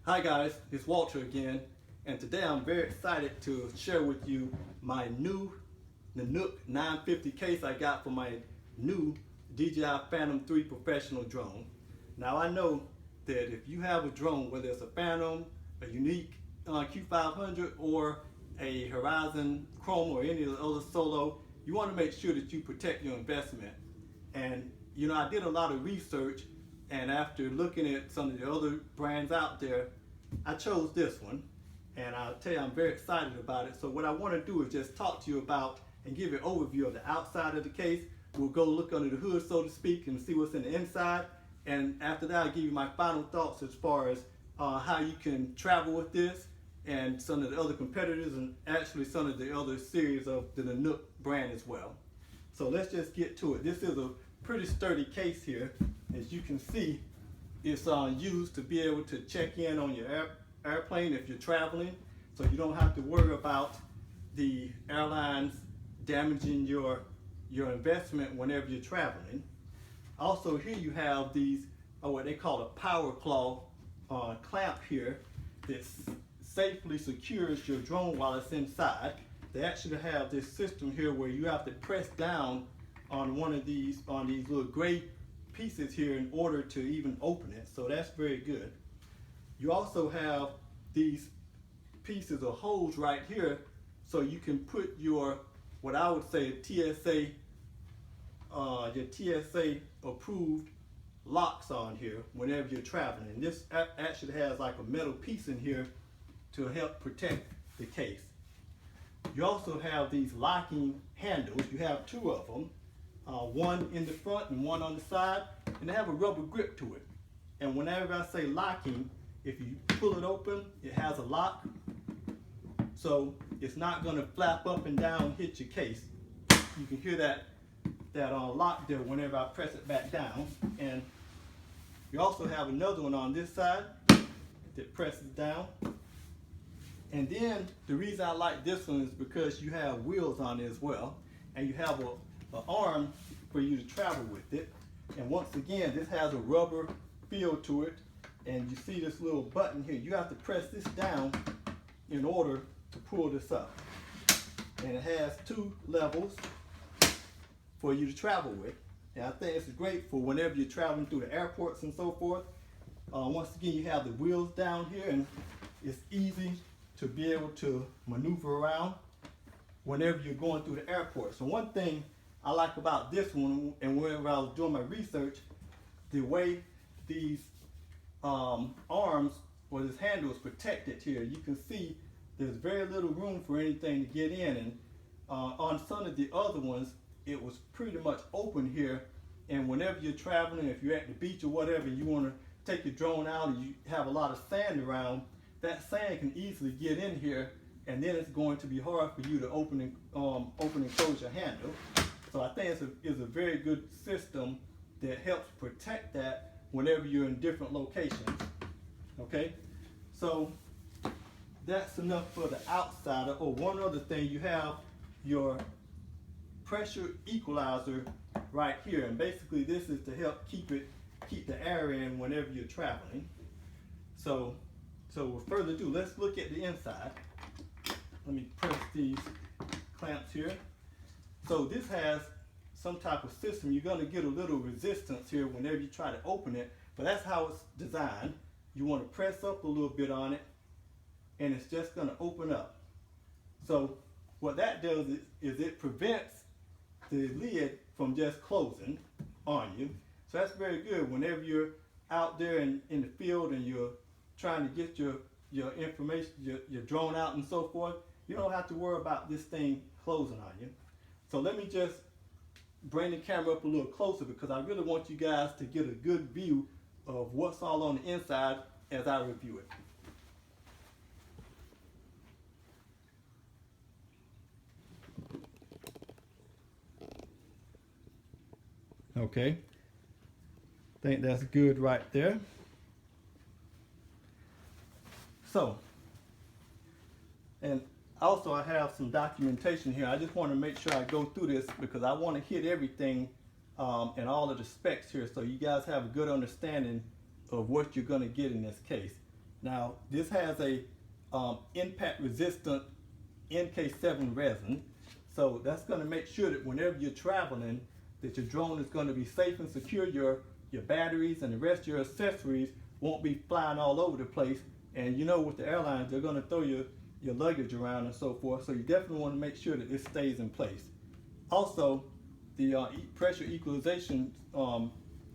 Hi guys, it's Walter again, and today I'm very excited to share with you my new Nanuk 950 case I got for my new DJI Phantom 3 professional drone. Now I know that if you have a drone, whether it's a Phantom, a Unique Q500, or a Horizon Chrome or any of the other solo, you want to make sure that you protect your investment. And you know, I did a lot of research, and after looking at some of the other brands out there, I chose this one, and I'll tell you I'm very excited about it. So what I want to do is just talk to you about and give you an overview of the outside of the case. We'll go look under the hood, so to speak, and see what's in the inside. And after that, I'll give you my final thoughts as far as how you can travel with this and some of the other competitors, and actually some of the other series of the Nanuk brand as well. So let's just get to it. This is a pretty sturdy case here. As you can see, it's used to be able to check in on your airplane if you're traveling, so you don't have to worry about the airlines damaging your investment whenever you're traveling. Also, here you have these, what they call a power claw clamp here that safely secures your drone while it's inside. They actually have this system here where you have to press down on one of these, on these little gray pieces here in order to even open it. So that's very good. You also have these pieces of holes right here, so you can put your, what I would say, TSA, your TSA approved locks on here whenever you're traveling. And this actually has like a metal piece in here to help protect the case. You also have these locking handles. You have two of them, one in the front and one on the side, and they have a rubber grip to it. And whenever I say locking, if you pull it open, it has a lock, so it's not going to flap up and down and hit your case. You can hear that lock there whenever I press it back down. And you also have another one on this side that presses down. And then the reason I like this one is because you have wheels on it as well, and you have an arm for you to travel with it. And once again, this has a rubber feel to it, and you see this little button here. You have to press this down in order to pull this up. And it has two levels for you to travel with. And I think it's great for whenever you're traveling through the airports and so forth. Once again, you have the wheels down here, and it's easy to be able to maneuver around whenever you're going through the airport. So one thing I like about this one, and whenever I was doing my research, the way these arms or this handle is protected here, you can see there's very little room for anything to get in. And on some of the other ones, it was pretty much open here, and whenever you're traveling, if you're at the beach or whatever, you want to take your drone out and you have a lot of sand around, that sand can easily get in here, and then it's going to be hard for you to open and close your handle. So I think it's a very good system that helps protect that whenever you're in different locations. Okay, so that's enough for the outside. Oh, one other thing, you have your pressure equalizer right here, and basically this is to help keep the air in whenever you're traveling. So with further ado, let's look at the inside. Let me press these clamps here. So this has some type of system. You're going to get a little resistance here whenever you try to open it, but that's how it's designed. You want to press up a little bit on it, and it's just going to open up. So what that does is it prevents the lid from just closing on you. So that's very good whenever you're out there in the field and you're trying to get your information, your drone out and so forth. You don't have to worry about this thing closing on you. So let me just bring the camera up a little closer, because I really want you guys to get a good view of what's all on the inside as I review it. Okay, I think that's good right there. So, and also I have some documentation here. I just want to make sure I go through this because I want to hit everything and all of the specs here, so you guys have a good understanding of what you're going to get in this case. Now, this has a impact resistant NK7 resin. So that's going to make sure that whenever you're traveling, that your drone is going to be safe and secure. Your batteries and the rest of your accessories won't be flying all over the place. And you know, with the airlines, they're going to throw your luggage around and so forth. So you definitely want to make sure that this stays in place. Also, the pressure equalization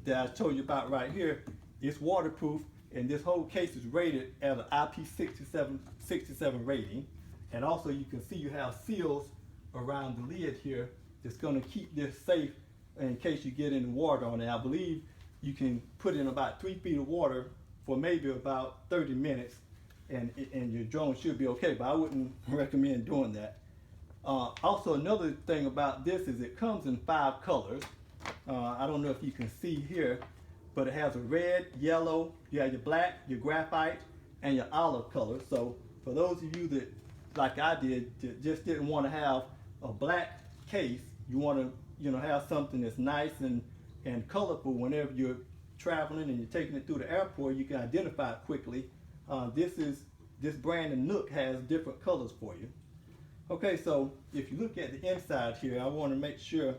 that I told you about right here is waterproof, and this whole case is rated at an IP67 rating. And also you can see you have seals around the lid here that's going to keep this safe in case you get any water on it. I believe you can put in about 3 feet of water for maybe about 30 minutes and your drone should be okay, but I wouldn't recommend doing that. Also, another thing about this is it comes in 5 colors. I don't know if you can see here, but it has a red, yellow, you have your black, your graphite, and your olive color. So for those of you that, like I did, just didn't want to have a black case, you want to have something that's nice and colorful whenever you're traveling and you're taking it through the airport, you can identify it quickly. This brand Nanuk has different colors for you. Okay, so if you look at the inside here, I want to make sure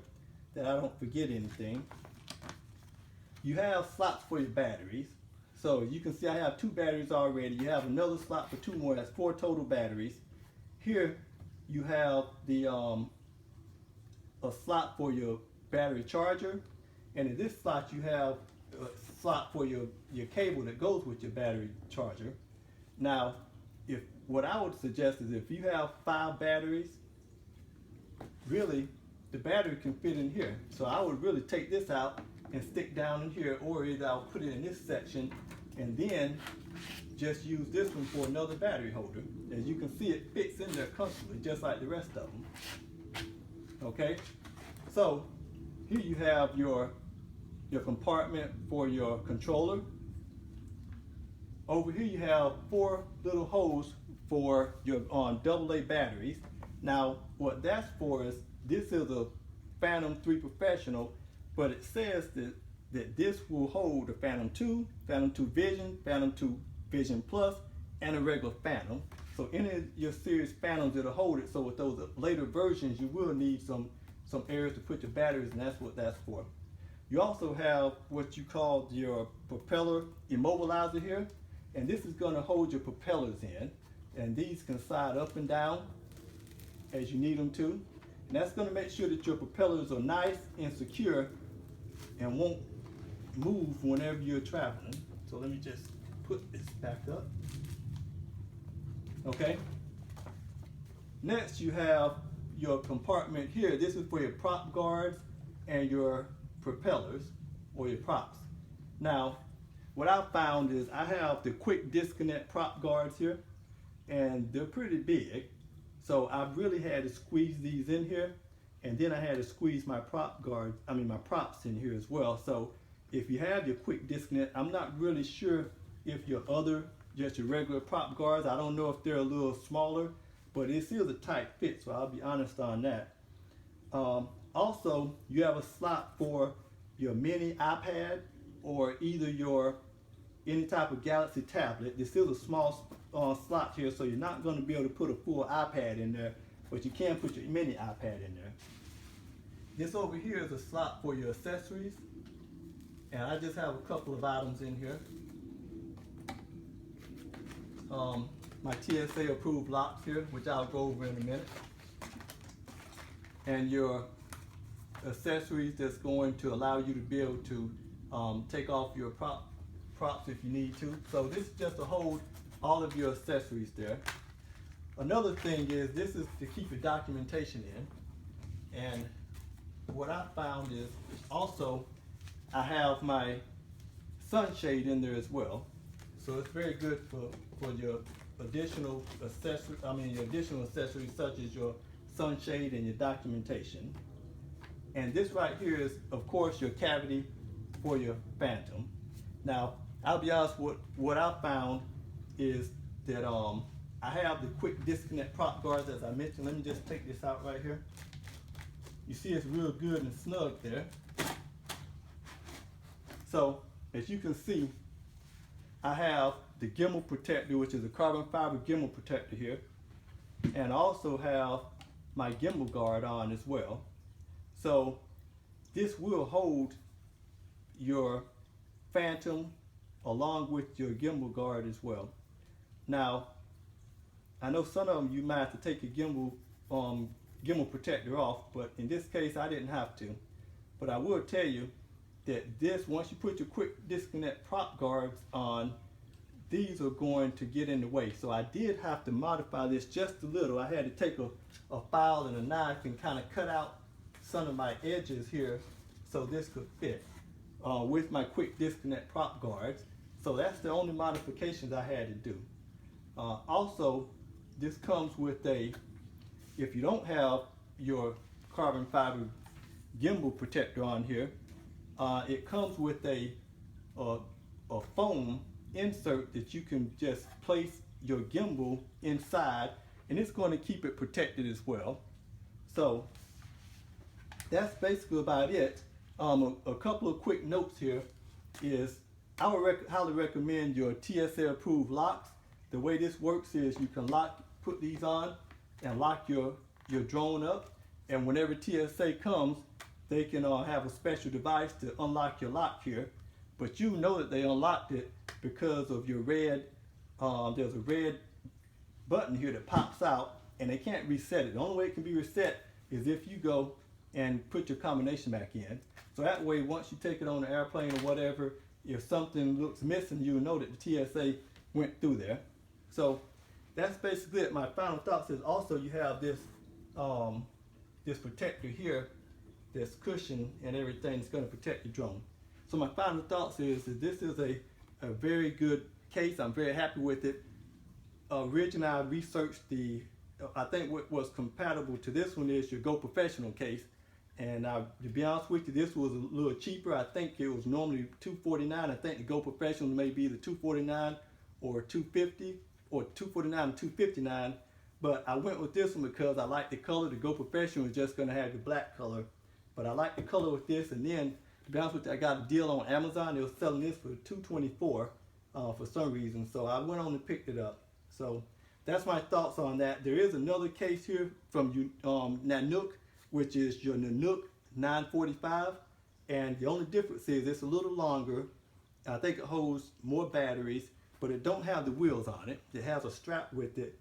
that I don't forget anything. You have slots for your batteries. So you can see I have 2 batteries already. You have another slot for 2 more. That's 4 total batteries. Here you have the a slot for your battery charger, and in this slot you have a slot for your cable that goes with your battery charger. Now, what I would suggest is if you have 5 batteries, really the battery can fit in here. So I would really take this out and stick down in here, or either I'll put it in this section and then just use this one for another battery holder. As you can see, it fits in there comfortably, just like the rest of them. Okay, so here you have your compartment for your controller. Over here you have 4 little holes for your AA batteries. Now, what that's for is, this is a Phantom 3 Professional, but it says that this will hold the Phantom 2, Phantom 2 Vision, Phantom 2 Vision Plus, and a regular Phantom. So any of your series Phantoms, it'll hold it. So with those later versions, you will need some areas to put your batteries, and that's what that's for. You also have what you call your propeller immobilizer here, and this is going to hold your propellers in, and these can slide up and down as you need them to. And that's going to make sure that your propellers are nice and secure and won't move whenever you're traveling. So let me just put this back up. Okay. Next you have your compartment here. This is for your prop guards and your propellers, or your props. Now, what I found is I have the quick disconnect prop guards here, and they're pretty big. So I really had to squeeze these in here, and then I had to squeeze my my props in here as well. So if you have your quick disconnect, I'm not really sure if your regular prop guards, I don't know if they're a little smaller, but it's still a tight fit, so I'll be honest on that. Also, you have a slot for your mini iPad or either any type of Galaxy tablet. There's still a small slot here, so you're not going to be able to put a full iPad in there, but you can put your mini iPad in there. This over here is a slot for your accessories, and I just have a couple of items in here. My TSA approved locks here, which I'll go over in a minute, and your accessories that's going to allow you to be able to take off your props if you need to. So this is just to hold all of your accessories there. Another thing is, this is to keep your documentation in, and what I found is also I have my sunshade in there as well. So it's very good for your additional accessories such as your sunshade and your documentation. And this right here is, of course, your cavity for your Phantom. Now, I'll be honest, what I found is that I have the quick disconnect prop guards, as I mentioned. Let me just take this out right here. You see it's real good and snug there. So, as you can see, I have the gimbal protector, which is a carbon fiber gimbal protector here, and I also have my gimbal guard on as well. So this will hold your Phantom along with your gimbal guard as well. Now, I know some of them you might have to take your gimbal protector off, but in this case I didn't have to. But I will tell you that this, once you put your quick disconnect prop guards on, these are going to get in the way. So I did have to modify this just a little. I had to take a file and a knife and kind of cut out some of my edges here so this could fit with my quick disconnect prop guards. So that's the only modifications I had to do. Also, this comes with a, if you don't have your carbon fiber gimbal protector on here, it comes with a foam insert that you can just place your gimbal inside, and it's going to keep it protected as well. So that's basically about it. A couple of quick notes here is I would highly recommend your TSA approved locks. The way this works is you can put these on and lock your drone up, and whenever TSA comes, they can have a special device to unlock your lock here. But you know that they unlocked it because of your red, there's a red button here that pops out, and they can't reset it. The only way it can be reset is if you go and put your combination back in. So that way, once you take it on the airplane or whatever, if something looks missing, you'll know that the TSA went through there. So that's basically it. My final thoughts is also you have this this protector here, this cushion and everything that's going to protect the drone. So my final thoughts is that this is a very good case. I'm very happy with it. Originally, I researched I think what was compatible to this one is your Go Professional case. And to be honest with you, this was a little cheaper. I think it was normally $249. I think the Go Professional may be either $249 or $250, or $249 and $259. But I went with this one because I like the color. The Go Professional is just going to have the black color, but I like the color with this. And then, to be honest with you, I got a deal on Amazon. They were selling this for $224 for some reason. So I went on and picked it up. So that's my thoughts on that. There is another case here from Nanuk, which is your Nanuk 945. And the only difference is it's a little longer. I think it holds more batteries, but it don't have the wheels on it. It has a strap with it.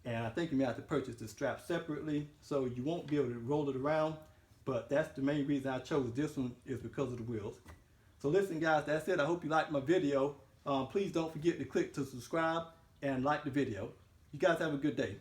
And I think you may have to purchase the strap separately, so you won't be able to roll it around. But that's the main reason I chose this one, is because of the wheels. So listen guys, that's it. I hope you liked my video. Please don't forget to click to subscribe and like the video. You guys have a good day.